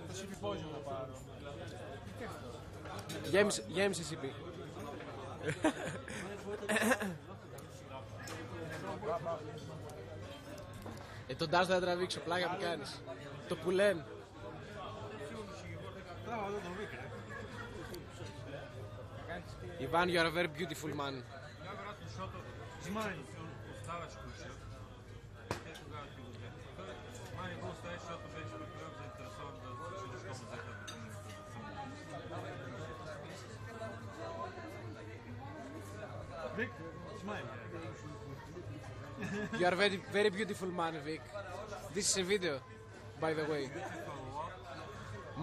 Το CP Poison να πάρω. Γέμισε CP. Τον Ντάζ δεν θα τραβήξω, πλάκα που κάνεις. Το πουλέν. Τράβα εδώ τον Βίκ, ρε. Ivan, you are a very beautiful man. Smile. Vic, smile. You are very, very beautiful man, Vic. This is a video, by the way.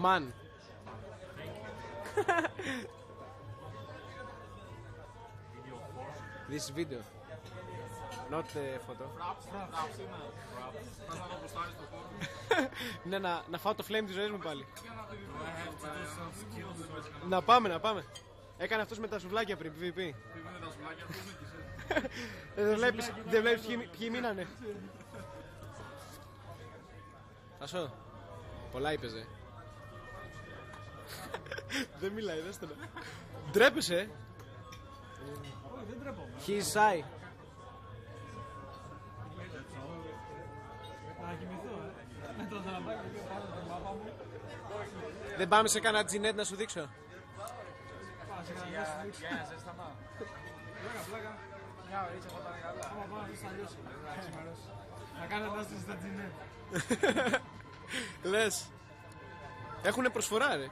Man. This video. Not the photo. Ναι, να φάω το flame της ζωής μου πάλι. Να πάμε. Έκανε αυτός με τα σουβλάκια πριν, PvP. Δεν βλέπεις ποιοι μείνανε. Άσο, πολλά είπεζε. Δεν μιλάει, δες τον. Ντρέπεσαι. Δεν τρέπομαι. He's shy. Να κοιμηθώ, με το δραμπάκι και πάνω την μάπα μου. Δεν πάμε σε κανένα τζινέτ να σου δείξω. Πάω σε κανένα να σου δείξω. Για ένα ζέσταμα. Πλάκα. Μια ωρίτσα θα πάνε καλά. Άμα πάω να δεις αλλιώς. Να κάνω ανάσταση στα τζινέτ. Λες. Έχουνε προσφορά, ρε.